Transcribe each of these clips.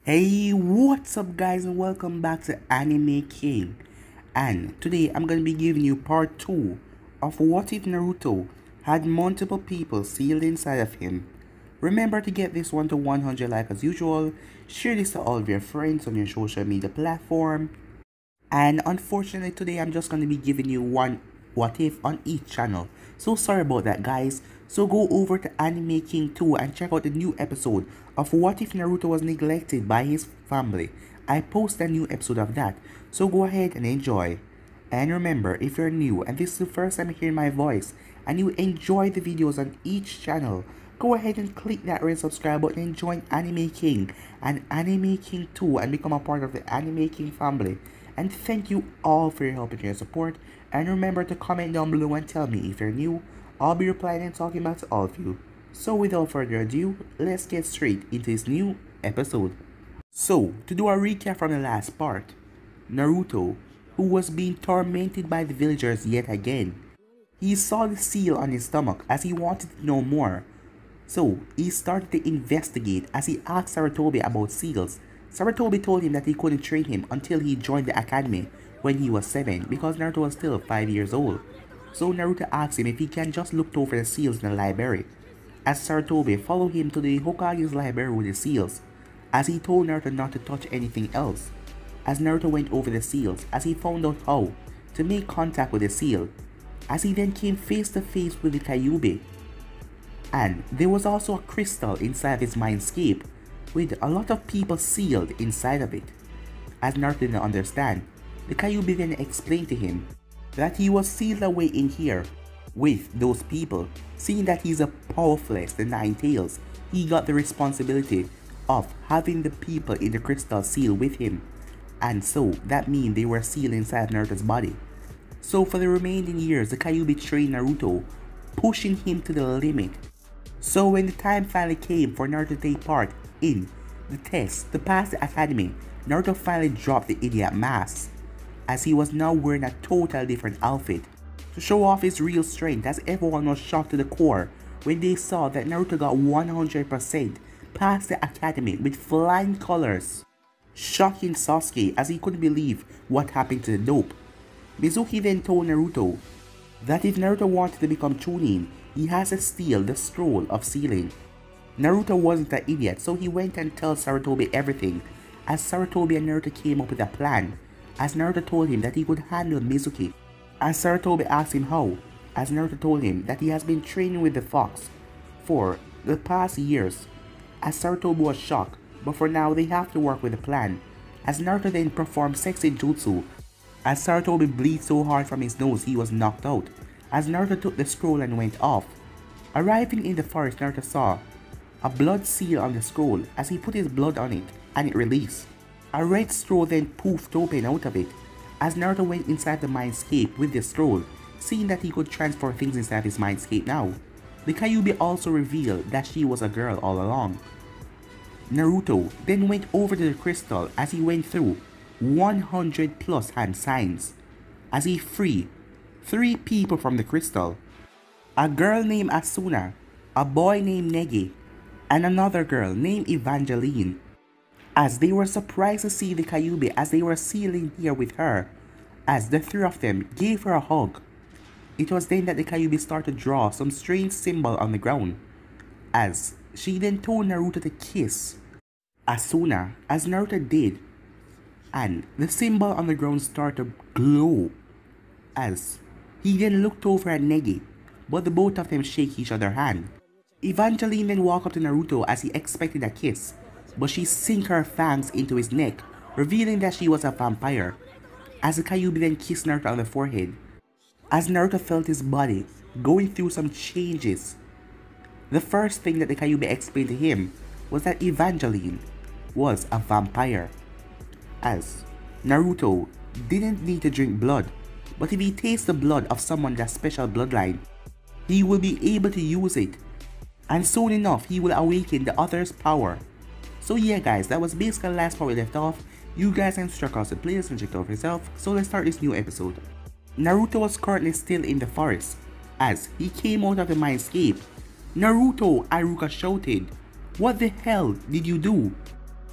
Hey, what's up guys, and welcome back to Anime King. And today I'm going to be giving you part 2 of what if Naruto had multiple people sealed inside of him. Remember to get this one to 100 like as usual, share this to all of your friends on your social media platform. And unfortunately today I'm just going to be giving you one what if on each channel. So sorry about that guys. So go over to Anime King 2 and check out the new episode of what if Naruto was neglected by his family. I post a new episode of that. So go ahead and enjoy. And remember, if you're new and this is the first time you hear my voice and you enjoy the videos on each channel, go ahead and click that red subscribe button and join Anime King and Anime King 2 and become a part of the Anime King family. And thank you all for your help and your support. And remember to comment down below and tell me if you're new. I'll be replying and talking back to all of you. So without further ado, let's get straight into this new episode. So, to do a recap from the last part, Naruto, who was being tormented by the villagers yet again, he saw the seal on his stomach as he wanted to know more. So, he started to investigate as he asked Sarutobi about seals. Sarutobi told him that he couldn't train him until he joined the academy when he was 7 because Naruto was still 5 years old. So Naruto asked him if he can just look over the seals in the library, as Sarutobi followed him to the Hokage's library with the seals, as he told Naruto not to touch anything else. As Naruto went over the seals, as he found out how to make contact with the seal, as he then came face to face with the Kyuubi. And there was also a crystal inside his mindscape, with a lot of people sealed inside of it. As Naruto didn't understand, the Kyuubi then explained to him that he was sealed away in here with those people. Seeing that he's a powerless, the Nine Tails, he got the responsibility of having the people in the crystal sealed with him. And so that means they were sealed inside Naruto's body. So for the remaining years, the Kyuubi trained Naruto, pushing him to the limit. So when the time finally came for Naruto to take part in the test to pass the academy, Naruto finally dropped the idiot mask, as he was now wearing a total different outfit to show off his real strength, as everyone was shocked to the core when they saw that Naruto got 100% past the academy with flying colors, shocking Sasuke as he couldn't believe what happened to the dope. Mizuki then told Naruto that if Naruto wanted to become Chunin, he has to steal the scroll of sealing. Naruto wasn't an idiot, so he went and told Sarutobi everything, as Sarutobi and Naruto came up with a plan, as Naruto told him that he could handle Mizuki. As Sarutobi asked him how, as Naruto told him that he has been training with the fox for the past years, as Sarutobi was shocked, but for now they have to work with a plan, as Naruto then performed sexy jutsu, as Sarutobi bleeds so hard from his nose he was knocked out, as Naruto took the scroll and went off. Arriving in the forest, Naruto saw a blood seal on the scroll as he put his blood on it and it released. A red scroll then poofed open out of it, as Naruto went inside the mindscape with the scroll, seeing that he could transfer things inside his mindscape now. The Kyuubi also revealed that she was a girl all along. Naruto then went over to the crystal as he went through 100 plus hand signs, as he freed 3 people from the crystal. A girl named Asuna, a boy named Negi, and another girl named Evangeline, as they were surprised to see the Kyuubi as they were sealing here with her, as the 3 of them gave her a hug. It was then that the Kyuubi started to draw some strange symbol on the ground, as she then told Naruto to kiss Asuna, as Naruto did, and the symbol on the ground started to glow, as he then looked over at Negi, but the both of them shake each other's hand. Evangeline then walked up to Naruto as he expected a kiss, but she sank her fangs into his neck, revealing that she was a vampire, as the Kyuubi then kissed Naruto on the forehead, as Naruto felt his body going through some changes. The first thing that the Kyuubi explained to him was that Evangeline was a vampire, as Naruto didn't need to drink blood, but if he tastes the blood of someone with a special bloodline, he will be able to use it, and soon enough he will awaken the other's power. So yeah guys, that was basically the last part we left off. You guys can check out the playlist and check it out for yourself, so let's start this new episode. Naruto was currently still in the forest, as he came out of the mindscape. Naruto, Iruka shouted, "What the hell did you do?"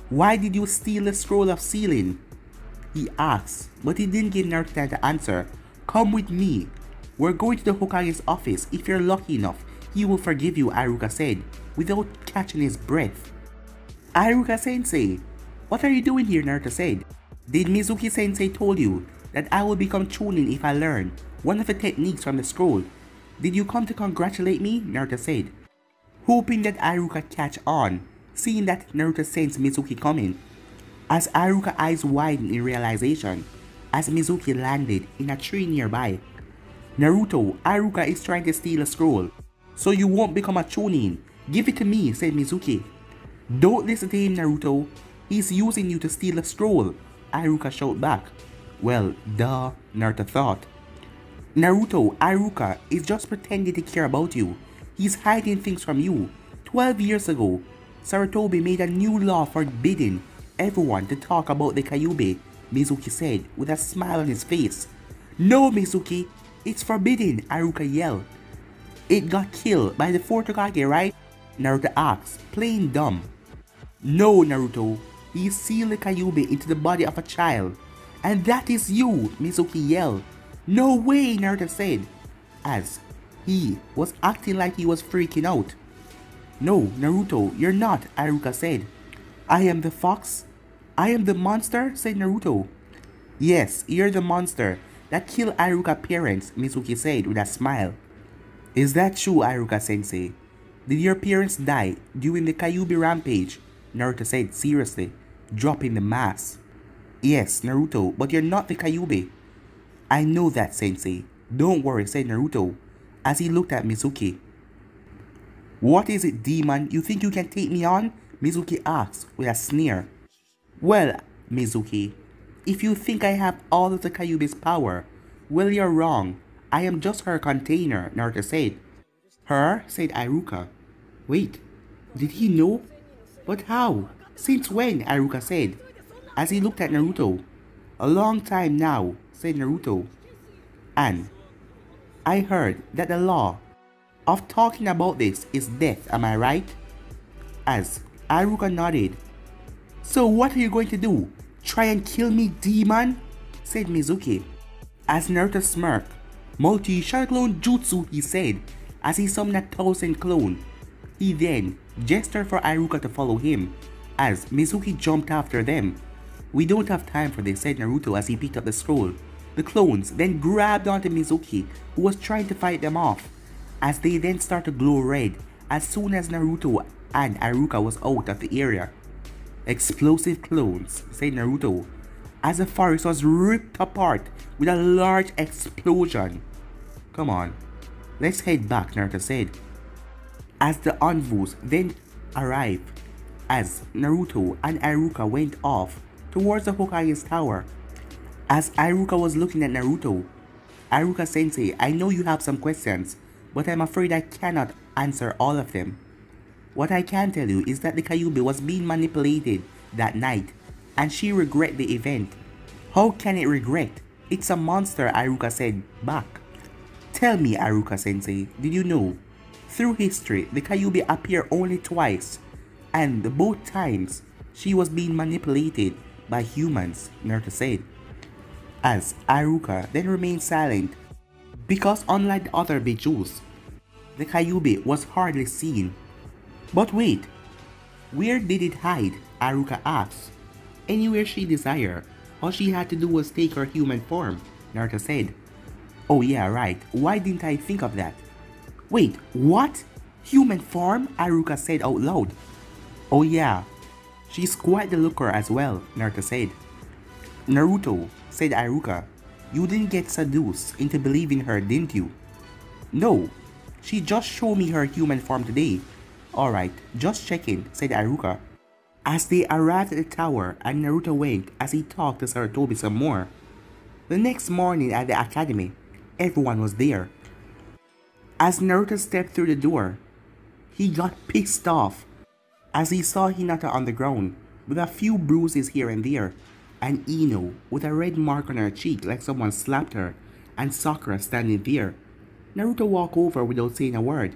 Why did you steal the scroll of sealing? He asked, but he didn't give Naruto time to answer. Come with me. We're going to the Hokage's office. If you're lucky enough, he will forgive you, Iruka said, without catching his breath. Iruka-sensei, what are you doing here, Naruto said. Did Mizuki-sensei told you that I will become Chunin if I learn one of the techniques from the scroll? Did you come to congratulate me? Naruto said, hoping that Iruka catch on, seeing that Naruto sensed Mizuki coming. As Iruka's eyes widened in realization, as Mizuki landed in a tree nearby. Naruto, Iruka is trying to steal a scroll, so you won't become a Chunin. Give it to me, said Mizuki. Don't listen to him, Naruto. He's using you to steal a scroll, Iruka shouted back. Well, duh, Naruto thought. Naruto, Iruka is just pretending to care about you. He's hiding things from you. 12 years ago, Sarutobi made a new law forbidding everyone to talk about the Kyuubi, Mizuki said with a smile on his face. No, Mizuki, it's forbidden, Iruka yelled. It got killed by the fourth Hokage, right? Naruto asked, playing dumb. No, Naruto, he sealed the Kyuubi into the body of a child. And that is you, Mizuki yelled. No way, Naruto said, as he was acting like he was freaking out. No, Naruto, you're not, Iruka said. I am the fox? I am the monster, said Naruto. Yes, you're the monster that killed Iruka's parents, Mizuki said with a smile. Is that true, Iruka-sensei? Did your parents die during the Kyuubi rampage? Naruto said seriously, dropping the mask. Yes, Naruto, but you're not the Kyuubi. I know that, sensei. Don't worry, said Naruto, as he looked at Mizuki. What is it, demon? You think you can take me on? Mizuki asked with a sneer. Well, Mizuki, if you think I have all of the Kyuubi's power, well, you're wrong. I am just her container, Naruto said. Her? Said Iruka. Wait, did he know? But how? Since when? Iruka said, as he looked at Naruto. A long time now, said Naruto. And I heard that the law of talking about this is death, am I right? As Iruka nodded. So what are you going to do? Try and kill me, demon? Said Mizuki. As Naruto smirked. Multi-shot clone jutsu, he said, as he summoned 1,000 clone. He then gestured for Iruka to follow him, as Mizuki jumped after them. We don't have time for this, said Naruto as he picked up the scroll. The clones then grabbed onto Mizuki, who was trying to fight them off, as they then started to glow red as soon as Naruto and Iruka was out of the area. Explosive clones, said Naruto, as the forest was ripped apart with a large explosion. Come on, let's head back, Naruto said, as the envoys then arrived, as Naruto and Iruka went off towards the Hokage's tower. As Iruka was looking at Naruto, Iruka-sensei, I know you have some questions, but I'm afraid I cannot answer all of them. What I can tell you is that the Kyuubi was being manipulated that night, and she regret the event. How can it regret? It's a monster, Iruka said back. Tell me, Iruka-sensei, did you know? Through history, the Kyuubi appear only twice, and both times she was being manipulated by humans, Naruto said. As Iruka then remained silent, because unlike the other Bijus, the Kyuubi was hardly seen. But wait, where did it hide? Iruka asked. Anywhere she desired. All she had to do was take her human form, Naruto said. Oh yeah, right. Why didn't I think of that? Wait, what? Human form? Iruka said out loud. Oh yeah, she's quite the looker as well, Naruto said. Naruto, said Iruka, you didn't get seduced into believing her, didn't you? No, she just showed me her human form today. Alright, just checking, said Iruka. As they arrived at the tower and Naruto went as he talked to Sarutobi some more. The next morning at the academy, everyone was there. As Naruto stepped through the door, he got pissed off as he saw Hinata on the ground with a few bruises here and there, and Ino with a red mark on her cheek like someone slapped her, and Sakura standing there. Naruto walked over without saying a word.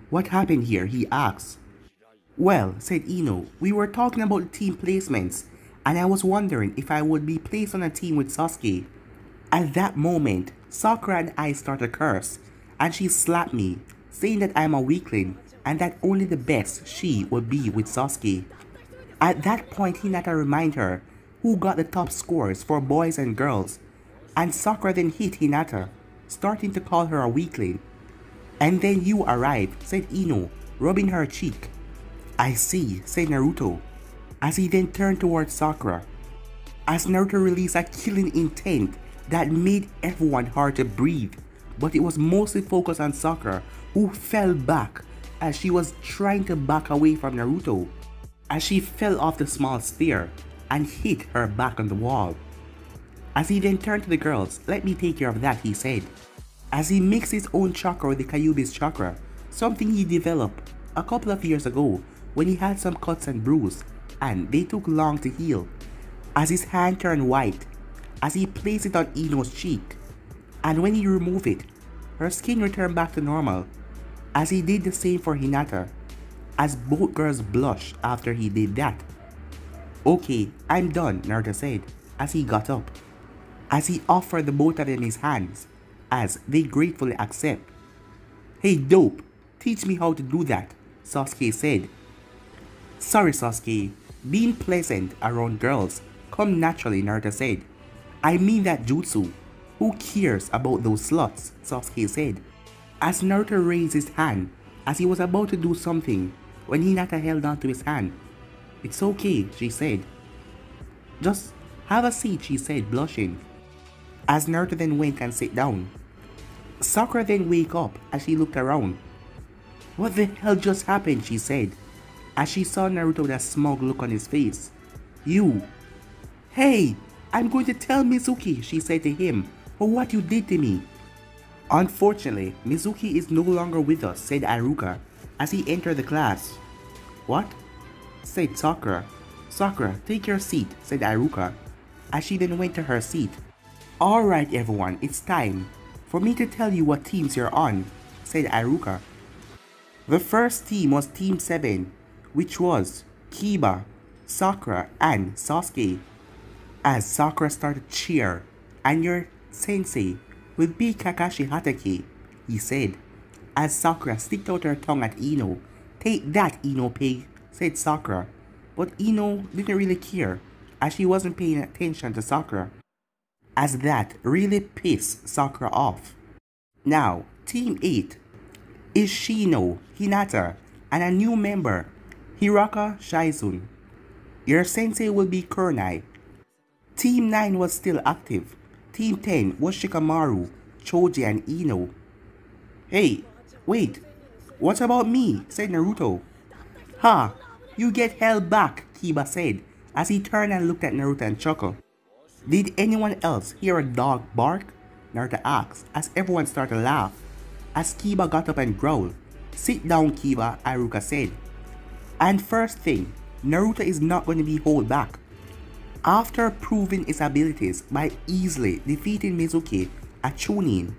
What happened here? He asked. Well, said Ino, we were talking about team placements, and I was wondering if I would be placed on a team with Sasuke. At that moment, Sakura and I started to curse, and she slapped me, saying that I'm a weakling, and that only the best she would be with Sasuke. At that point, Hinata reminded her who got the top scores for boys and girls, and Sakura then hit Hinata, starting to call her a weakling. And then you arrived, said Ino, rubbing her cheek. I see, said Naruto, as he then turned towards Sakura. As Naruto released a killing intent that made everyone hard to breathe, but it was mostly focused on Sakura, who fell back as she was trying to back away from Naruto, as she fell off the small sphere and hit her back on the wall. As he then turned to the girls, let me take care of that, he said, as he mixed his own chakra with the Kyuubi's chakra, something he developed a couple of years ago when he had some cuts and bruises, and they took long to heal. As his hand turned white, as he placed it on Ino's cheek, and when he removed it, her skin returned back to normal, as he did the same for Hinata, as both girls blushed after he did that. Okay, I'm done, Naruto said, as he got up, as he offered the both of them his hands, as they gratefully accept. Hey dope, teach me how to do that, Sasuke said. Sorry Sasuke, being pleasant around girls come naturally, Naruto said. I mean that jutsu. Who cares about those sluts, Sasuke said, as Naruto raised his hand as he was about to do something when Hinata held on to his hand. It's okay, she said. Just have a seat, she said, blushing, as Naruto then went and sat down. Sakura then woke up as she looked around. What the hell just happened, she said, as she saw Naruto with a smug look on his face. You. Hey, I'm going to tell Mizuki, she said to him, for what you did to me. Unfortunately, Mizuki is no longer with us, said Aruka, as he entered the class. What? Said Sakura. Sakura, take your seat, said Aruka, as she then went to her seat. Alright everyone, it's time for me to tell you what teams you're on, said Aruka. The first team was Team 7, which was Kiba, Sakura, and Sasuke. As Sakura started to cheer, and your sensei will be Kakashi Hatake, he said, as Sakura sticked out her tongue at Ino. Take that, Ino pig, said Sakura, but Ino didn't really care, as she wasn't paying attention to Sakura, as that really pissed Sakura off. Now, Team 8 is Shino, Hinata, and a new member, Hiraka Shaizun. Your sensei will be Kurnai. Team 9 was still active. Team 10 was Shikamaru, Choji, and Ino. Hey, wait, what about me? Said Naruto. Ha, you get held back, Kiba said, as he turned and looked at Naruto and chuckled. Did anyone else hear a dog bark? Naruto asked, as everyone started to laugh, as Kiba got up and growled. Sit down, Kiba, Aruka said. And first thing, Naruto is not going to be held back. After proving his abilities by easily defeating Mizuki at Chunin,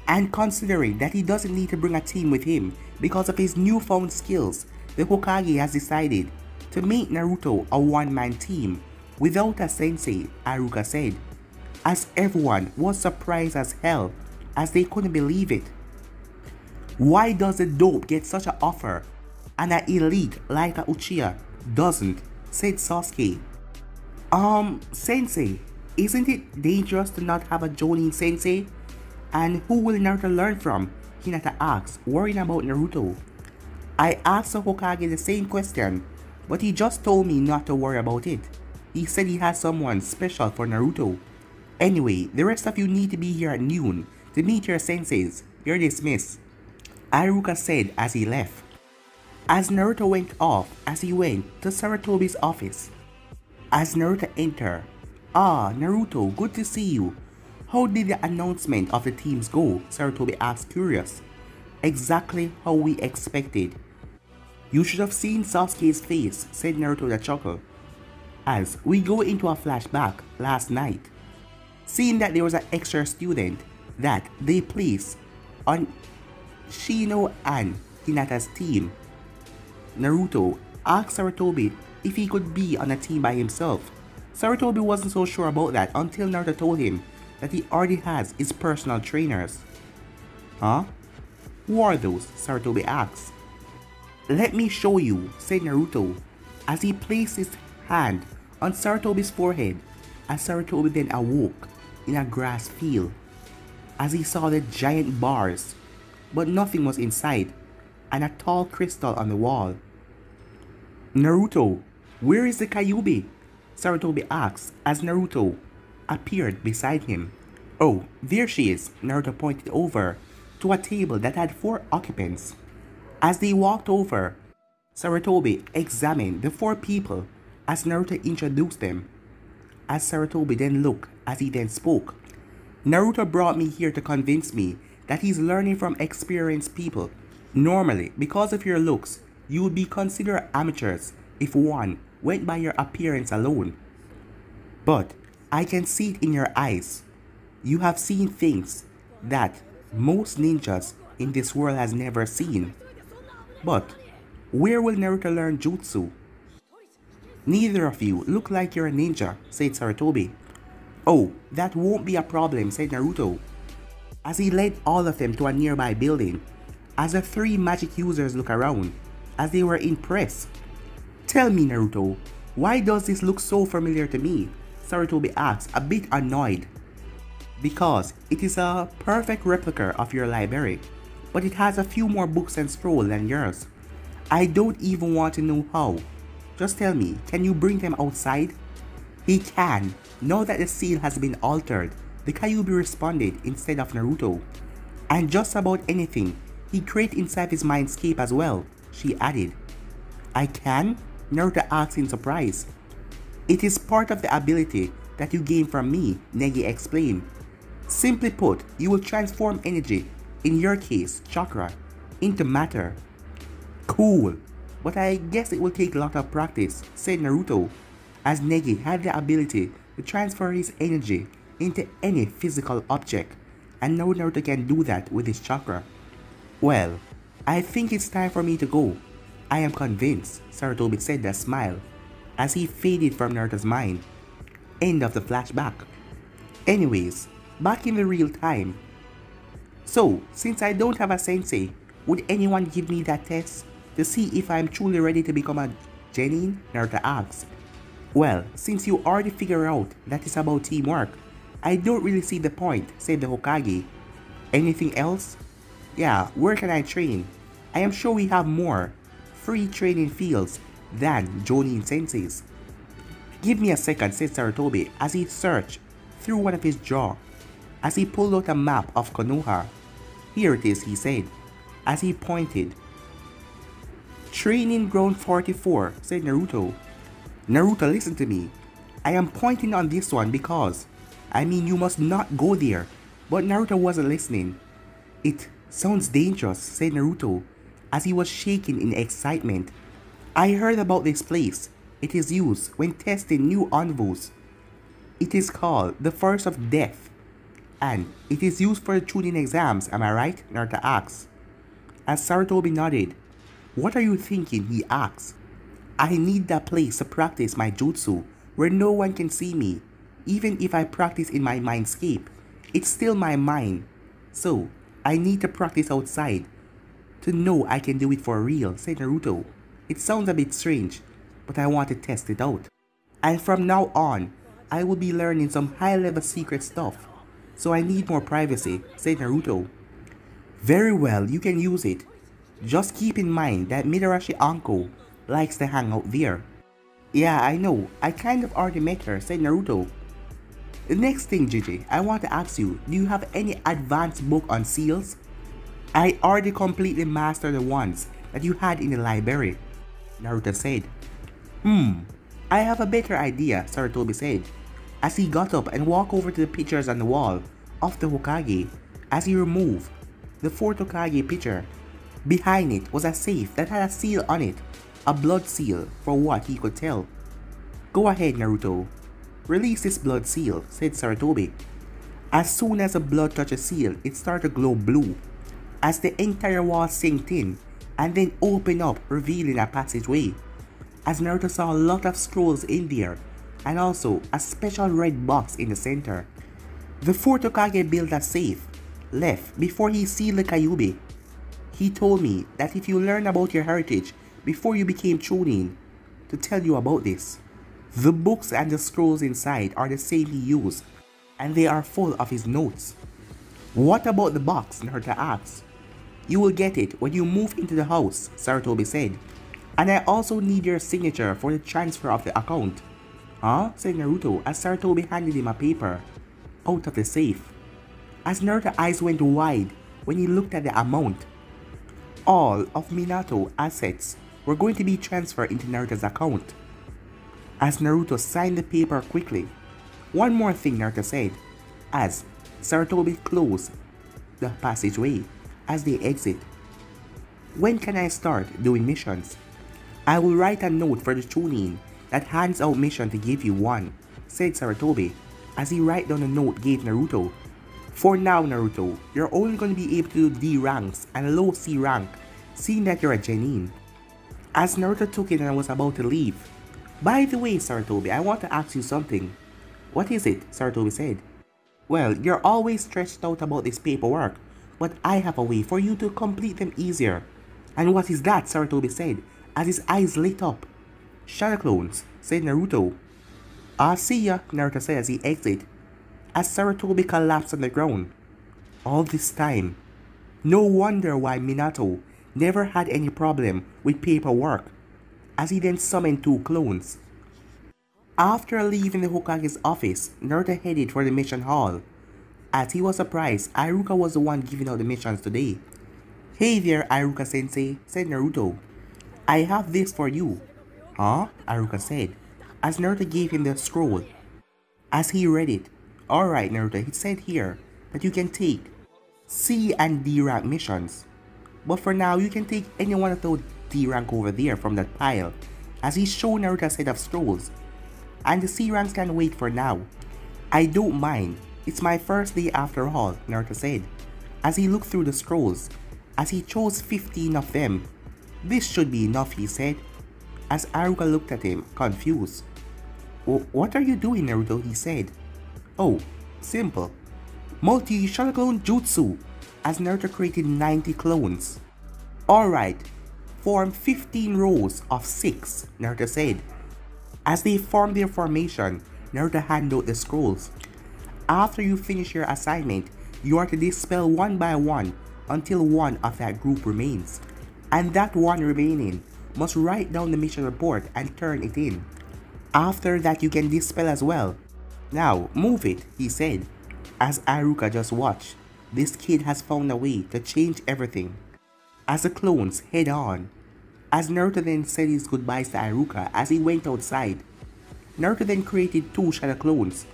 and considering that he doesn't need to bring a team with him because of his newfound skills, the Hokage has decided to make Naruto a one-man team without a sensei, Aruka said, as everyone was surprised as hell as they couldn't believe it. Why does the dope get such an offer and an elite like a Uchiha doesn't? Said Sasuke. Sensei, isn't it dangerous to not have a Jonin sensei? And who will Naruto learn from? Hinata asked, worrying about Naruto. I asked the Hokage the same question, but he just told me not to worry about it. He said he has someone special for Naruto. Anyway, the rest of you need to be here at noon to meet your senseis. You're dismissed, Aruka said as he left. As Naruto went off as he went to Saratobi's office. As Naruto entered, Ah, Naruto, good to see you. How did the announcement of the teams go? Saratobi asked, curious. Exactly how we expected. You should have seen Sasuke's face, said Naruto with a chuckle, as we go into a flashback last night. Seeing that there was an extra student that they placed on Shino and Hinata's team, Naruto asked Sarutobi if he could be on a team by himself. Sarutobi wasn't so sure about that until Naruto told him that he already has his personal trainers. Huh? Who are those? Sarutobi asked. Let me show you, said Naruto, as he placed his hand on Sarutobi's forehead, as Sarutobi then awoke in a grass field, as he saw the giant bars, but nothing was inside, and a tall crystal on the wall. Naruto, where is the Kyuubi? Sarutobi asked as Naruto appeared beside him. Oh, there she is, Naruto pointed over to a table that had 4 occupants. As they walked over, Sarutobi examined the 4 people as Naruto introduced them. As Sarutobi then looked as he then spoke. Naruto brought me here to convince me that he's learning from experienced people. Normally, because of your looks, you would be considered amateurs if one went by your appearance alone. But I can see it in your eyes. You have seen things that most ninjas in this world has never seen. But where will Naruto learn jutsu? Neither of you look like you're a ninja, said Sarutobi. Oh, that won't be a problem, said Naruto, as he led all of them to a nearby building, as the 3 magic users looked around, as they were impressed. Tell me, Naruto, why does this look so familiar to me? Sarutobi asked, a bit annoyed. Because it is a perfect replica of your library, but it has a few more books and scrolls than yours. I don't even want to know how. Just tell me, can you bring them outside? He can, now that the seal has been altered, the Kyuubi responded instead of Naruto. And just about anything he'd create inside his mindscape as well, she added. I can? Naruto asked in surprise. It is part of the ability that you gain from me, Neji explained. Simply put, you will transform energy, in your case, chakra, into matter. Cool, but I guess it will take a lot of practice, said Naruto, as Neji had the ability to transfer his energy into any physical object, and now Naruto can do that with his chakra. Well, I think it's time for me to go. I am convinced, Sarutobi said with a smile, as he faded from Naruto's mind. End of the flashback. Anyways, back in the real time. So, since I don't have a sensei, would anyone give me that test to see if I am truly ready to become a genin? Naruto asked. Well, since you already figured out that it's about teamwork, I don't really see the point, said the Hokage. Anything else? Yeah, where can I train? I am sure we have more free training fields than Jonin senseis. Give me a second, said Sarutobi as he searched through one of his drawers, as he pulled out a map of Konoha. Here it is, he said, as he pointed. Training Ground 44, said Naruto. Naruto, listen to me. I am pointing on this one because, you must not go there. But Naruto wasn't listening. It sounds dangerous, said Naruto, as he was shaking in excitement. I heard about this place. It is used when testing new envoys. It is called the Forest of Death, and it is used for the Chunin exams, am I right? Naruto asked. As Sarutobi nodded. What are you thinking? He asked. I need that place to practice my jutsu, where no one can see me. Even if I practice in my mindscape, it's still my mind. So, I need to practice outside to know I can do it for real, said Naruto. It sounds a bit strange, but I want to test it out. And from now on, I will be learning some high-level secret stuff, so I need more privacy, said Naruto. Very well, you can use it. Just keep in mind that Midarashi Anko likes to hang out there. Yeah, I know, I kind of already met her, said Naruto. The next thing, Gigi, I want to ask you, do you have any advanced book on seals? I already completely mastered the ones that you had in the library, Naruto said. I have a better idea, Sarutobi said, as he got up and walked over to the pictures on the wall of the Hokage, as he removed the 4th Hokage picture. Behind it was a safe that had a seal on it, a blood seal for what he could tell. Go ahead, Naruto. Release this blood seal, said Sarutobi. As soon as the blood touched the seal, it started to glow blue. As the entire wall sank in, and then opened up, revealing a passageway. As Naruto saw a lot of scrolls in there, and also a special red box in the center. The fourth Hokage built a safe, left before he sealed the Kyuubi. He told me that if you learn about your heritage before you became Chunin, to tell you about this. The books and the scrolls inside are the same he used, and they are full of his notes. What about the box? Naruto asked. You will get it when you move into the house, Sarutobi said. And I also need your signature for the transfer of the account. Huh? Said Naruto as Sarutobi handed him a paper out of the safe. As Naruto's eyes went wide when he looked at the amount. All of Minato's assets were going to be transferred into Naruto's account. As Naruto signed the paper quickly. One more thing, Naruto said, as Sarutobi closed the passageway as they exit. When can I start doing missions? I will write a note for the Chunin that hands out mission to give you one, said Sarutobi as he write down a note gave Naruto. For now, Naruto, you're only going to be able to do D ranks and low C rank, seeing that you're a genin. As Naruto took it and was about to leave. By the way, Sarutobi, I want to ask you something. What is it? Sarutobi said. Well, you're always stressed out about this paperwork, but I have a way for you to complete them easier. And what is that? Sarutobi said, as his eyes lit up. Shadow clones, said Naruto. I'll see ya, Naruto said as he exited, as Sarutobi collapsed on the ground. All this time, no wonder why Minato never had any problem with paperwork, as he then summoned 2 clones. After leaving the Hokage's office, Naruto headed for the mission hall. As he was surprised, Iruka was the one giving out the missions today. Hey there, Iruka-sensei, said Naruto. I have this for you. Huh? Iruka said, as Naruto gave him the scroll. As he read it, alright Naruto, it said here that you can take C and D rank missions. But for now, you can take any one of those D rank over there from that pile, as he showed Naruto a set of scrolls. And the C ranks can wait for now. I don't mind, it's my first day after all, Naruto said, as he looked through the scrolls, as he chose 15 of them. This should be enough, he said, as Iruka looked at him, confused. What are you doing, Naruto? He said. Oh, simple. Multi-Shadow Clone Jutsu, as Naruto created 90 clones. Alright, form 15 rows of 6, Naruto said. As they formed their formation, Naruto handed out the scrolls. After you finish your assignment, you are to dispel one by one until one of that group remains. And that one remaining must write down the mission report and turn it in. After that, you can dispel as well. Now, move it, he said, as Iruka just watched. This kid has found a way to change everything. As the clones head on, as Naruto then said his goodbyes to Iruka as he went outside. Naruto then created 2 shadow clones,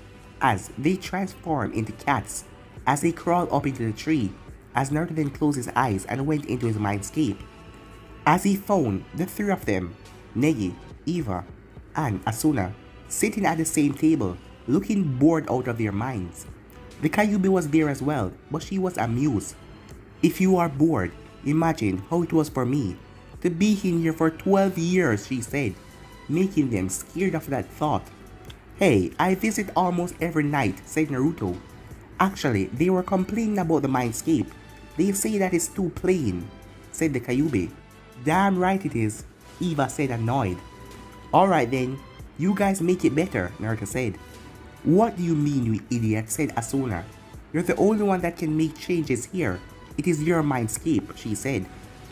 as they transformed into cats, as they crawled up into the tree, as Naruto then closed his eyes and went into his mindscape. As he found the 3 of them, Negi, Eva, and Asuna, sitting at the same table, looking bored out of their minds. The Kyuubi was there as well, but she was amused. If you are bored, imagine how it was for me to be in here for 12 years, she said, making them scared of that thought. Hey, I visit almost every night, said Naruto. Actually, they were complaining about the mindscape. They say that it's too plain, said the Kyuubi. Damn right it is, Eva said, annoyed. Alright then, you guys make it better, Naruto said. What do you mean, you idiot, said Asuna. You're the only one that can make changes here. It is your mindscape, she said.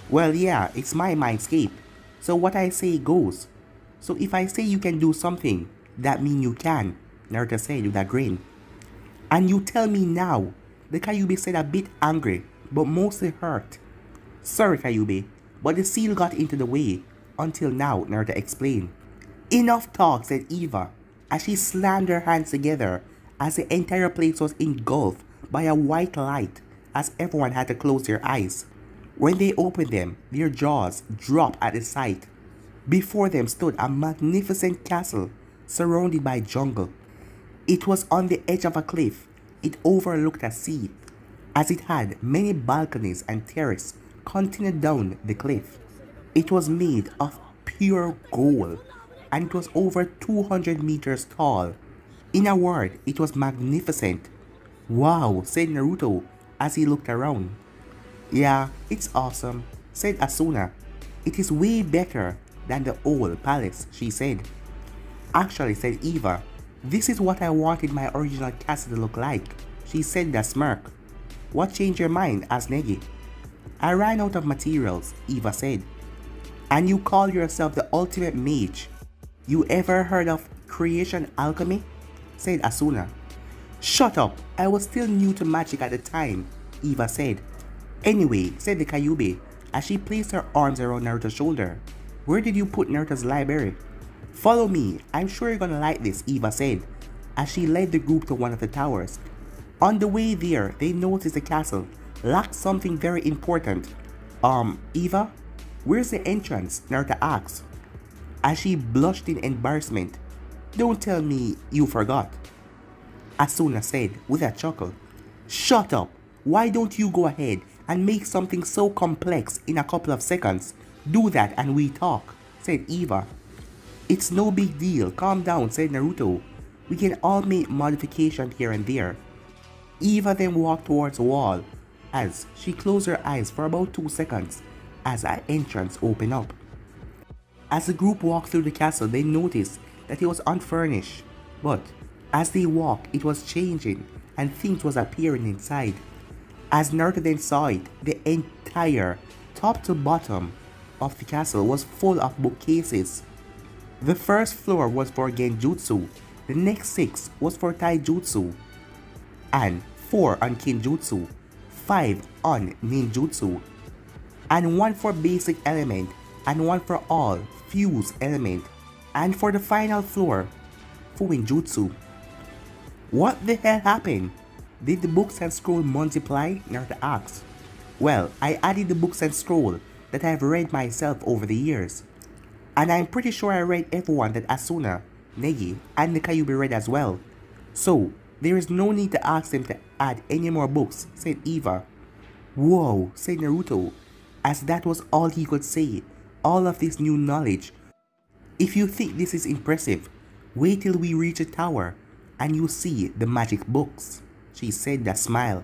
Well yeah, it's my mindscape, so what I say goes. So if I say you can do something, that means you can, Naruto said with a grin. And you tell me now, the Kyuubi said, a bit angry, but mostly hurt. Sorry Kyuubi, but the seal got into the way. Until now, Naruto explained. Enough talk, said Eva, as she slammed her hands together as the entire place was engulfed by a white light, as everyone had to close their eyes. When they opened them, their jaws dropped at the sight. Before them stood a magnificent castle surrounded by jungle. It was on the edge of a cliff. It overlooked a sea, as it had many balconies and terraces continued down the cliff. It was made of pure gold and it was over 200 meters tall. In a word, it was magnificent. Wow, said Naruto as he looked around. Yeah, it's awesome, said Asuna. It is way better than the old palace, she said. Actually, said Eva, this is what I wanted my original castle to look like, she said with a smirk. What changed your mind? Asked Negi. I ran out of materials, Eva said. And you call yourself the ultimate mage? You ever heard of creation alchemy? Said Asuna. Shut up, I was still new to magic at the time, Eva said. Anyway, said the Kyuubi as she placed her arms around Naruto's shoulder. Where did you put Naruto's library? Follow me, I'm sure you're gonna like this, Eva said as she led the group to one of the towers. On the way there, they noticed the castle lacked something very important. Eva, where's the entrance? Naruto asked as she blushed in embarrassment. Don't tell me you forgot, Asuna said with a chuckle. Shut up! Why don't you go ahead and make something so complex in a couple of seconds? Do that and we talk, said Eva. It's no big deal, calm down, said Naruto. We can all make modifications here and there. Eva then walked towards the wall as she closed her eyes for about 2 seconds as her entrance opened up. As the group walked through the castle, they noticed that it was unfurnished, but as they walked, it was changing and things was appearing inside. As Naruto then saw it, the entire top to bottom of the castle was full of bookcases. The first floor was for Genjutsu, the next 6 was for Taijutsu, and 4 on Kinjutsu, 5 on Ninjutsu, and 1 for basic element, and 1 for all fused element, and for the final floor, Fuinjutsu. What the hell happened? Did the books and scroll multiply? Naruto asked. Well, I added the books and scroll that I have read myself over the years. And I'm pretty sure I read everyone that Asuna, Negi, and the Kyuubi read as well. So, there is no need to ask them to add any more books, said Eva. Whoa, said Naruto, as that was all he could say, all of this new knowledge. If you think this is impressive, wait till we reach the tower and you see the magic books, she said with a smile.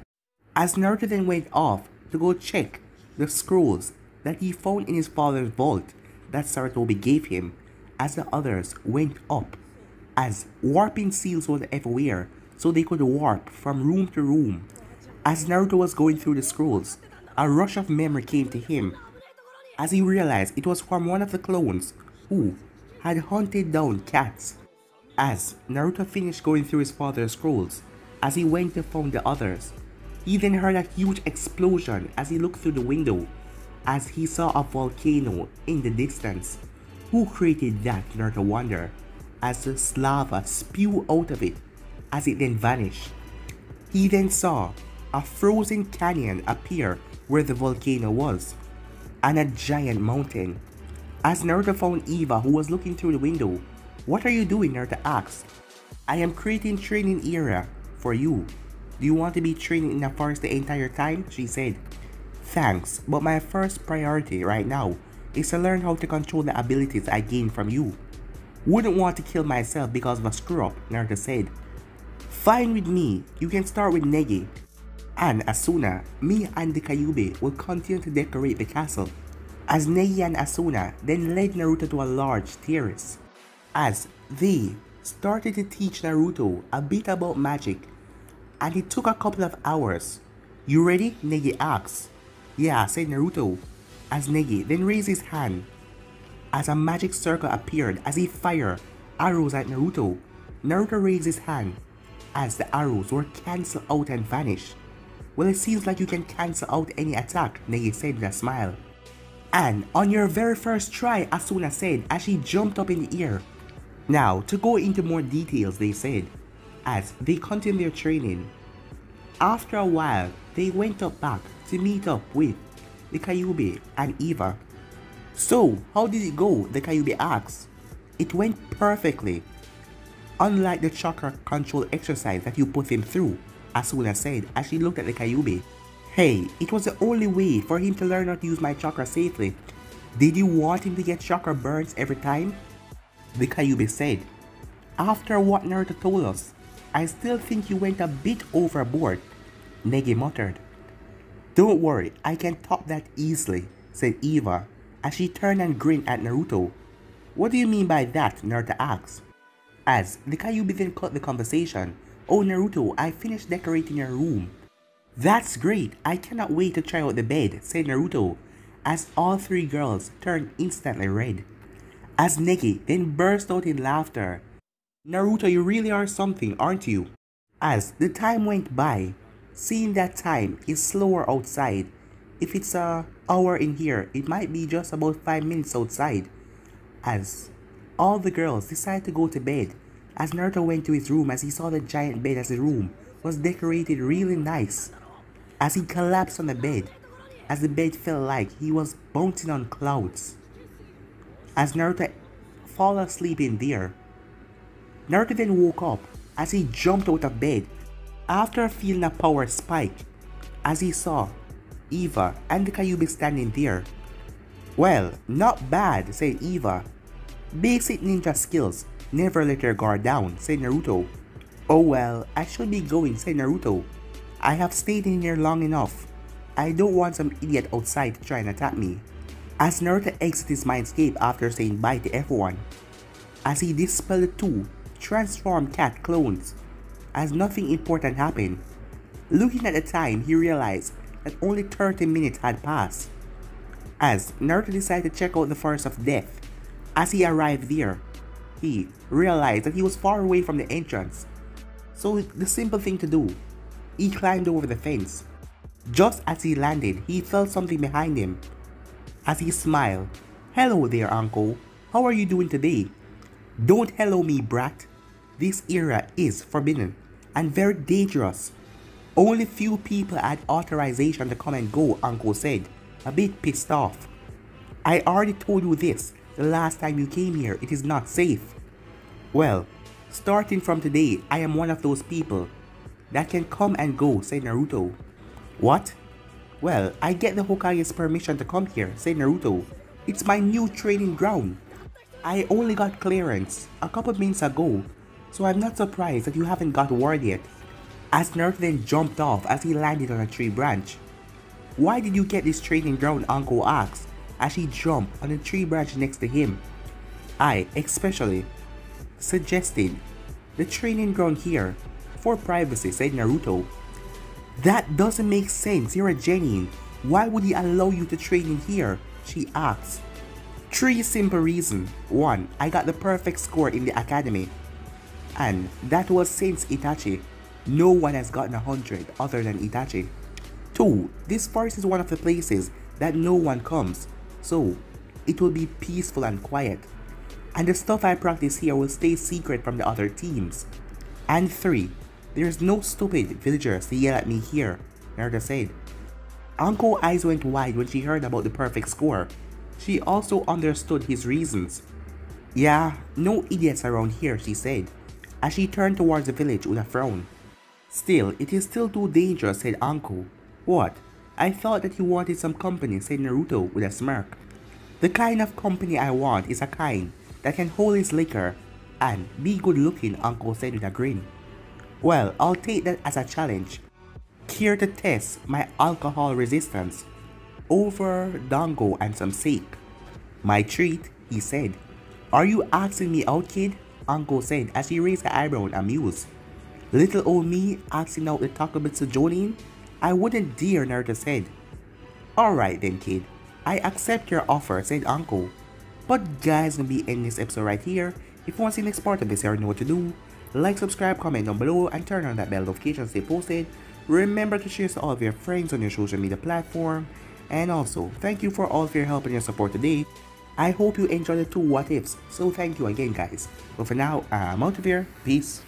As Naruto then went off to go check the scrolls that he found in his father's vault that Saratobi gave him, as the others went up, as warping seals was everywhere so they could warp from room to room. As Naruto was going through the scrolls, a rush of memory came to him as he realized it was from one of the clones who had hunted down cats. As Naruto finished going through his father's scrolls, as he went to find the others, he then heard a huge explosion as he looked through the window, as he saw a volcano in the distance. Who created that, Naruto wondered, as the lava spewed out of it, as it then vanished. He then saw a frozen canyon appear where the volcano was, and a giant mountain. As Naruto found Eva, who was looking through the window. What are you doing? Naruto asked. I am creating training area for you. Do you want to be training in the forest the entire time? She said. Thanks, but my first priority right now is to learn how to control the abilities I gained from you. Wouldn't want to kill myself because of a screw up, Naruto said. Fine with me, you can start with Negi. And Asuna, me and the Kyuubi will continue to decorate the castle. As Negi and Asuna then led Naruto to a large terrace. As they started to teach Naruto a bit about magic, and it took a couple of hours. You ready? Negi asked. Yeah, said Naruto, as Negi then raised his hand as a magic circle appeared as he fired arrows at Naruto. Naruto raised his hand as the arrows were cancelled out and vanished. Well, it seems like you can cancel out any attack, Negi said with a smile. And on your very first try, Asuna said as she jumped up in the air. Now, to go into more details, they said, as they continued their training. After a while, they went up back to meet up with the Kyuubi and Eva. So, how did it go? The Kyuubi asked. It went perfectly. Unlike the chakra control exercise that you put him through, Asuna said as she looked at the Kyuubi. Hey, it was the only way for him to learn how to use my chakra safely. Did you want him to get shock or burns every time? The Kyuubi said. After what Naruto told us, I still think you went a bit overboard, Negi muttered. Don't worry, I can top that easily, said Eva, as she turned and grinned at Naruto. What do you mean by that? Naruto asked. As the Kyuubi then cut the conversation. Oh Naruto, I finished decorating your room. That's great, I cannot wait to try out the bed, said Naruto, as all three girls turned instantly red. As Negi then burst out in laughter. Naruto, you really are something, aren't you? As the time went by, seeing that time is slower outside. If it's an hour in here, it might be just about 5 minutes outside. As all the girls decided to go to bed, as Naruto went to his room as he saw the giant bed as his room was decorated really nice. As he collapsed on the bed, as the bed felt like he was bouncing on clouds. As Naruto fell asleep in there, Naruto then woke up as he jumped out of bed after feeling a power spike as he saw Eva and the Kyuubi standing there. Well, not bad, said Eva. Basic ninja skills, never let your guard down, said Naruto. Oh well, I should be going, said Naruto. I have stayed in here long enough. I don't want some idiot outside to try and attack me. As Naruto exits his mindscape after saying bye to everyone, as he dispelled the two transformed cat clones, as nothing important happened. Looking at the time, he realized that only 30 minutes had passed. As Naruto decided to check out the Forest of Death, as he arrived there, he realized that he was far away from the entrance. So the simple thing to do, he climbed over the fence. Just as he landed, he felt something behind him. As he smiled, "Hello there, uncle. How are you doing today?" "Don't hello me, brat. This area is forbidden and very dangerous. Only few people had authorization to come and go," uncle said, a bit pissed off. "I already told you this the last time you came here. It is not safe." "Well, starting from today, I am one of those people that can come and go," said Naruto. "What?" "Well, I get the Hokage's permission to come here," said Naruto. "It's my new training ground. I only got clearance a couple minutes ago, so I'm not surprised that you haven't got word yet." As Naruto then jumped off as he landed on a tree branch. "Why did you get this training ground?" uncle asked as he jumped on a tree branch next to him. "I especially suggested the training ground here for privacy," said Naruto. "That doesn't make sense, you're a genin. Why would he allow you to train in here?" she asked. "3 simple reasons. 1. I got the perfect score in the academy, and that was since Itachi. No one has gotten 100 other than Itachi. 2. This forest is one of the places that no one comes, so it will be peaceful and quiet. And the stuff I practice here will stay secret from the other teams. And 3. There's no stupid villagers to yell at me here," Naruto said. Uncle's eyes went wide when she heard about the perfect score. She also understood his reasons. "Yeah, no idiots around here," she said, as she turned towards the village with a frown. "Still, it is still too dangerous," said Uncle. "What? I thought that you wanted some company," said Naruto with a smirk. "The kind of company I want is a kind that can hold his liquor and be good looking," Uncle said with a grin. "Well, I'll take that as a challenge. Care to test my alcohol resistance? Over dango and some sake." "My treat," he said. "Are you asking me out, kid?" Uncle said as he raised her eyebrow amused. "Little old me asking out the Takabitsu Jonin? I wouldn't dare," Naruto said. "Alright then, kid. I accept your offer," said Uncle. But guys, gonna be ending this episode right here. If you want to see the next part of this, you already know what to do. Like, subscribe, comment down below, and turn on that bell notification to stay posted. Remember to share to all of your friends on your social media platform. And also, thank you for all of your help and your support today. I hope you enjoyed the 2 what ifs, so thank you again guys. But for now, I'm out of here. Peace.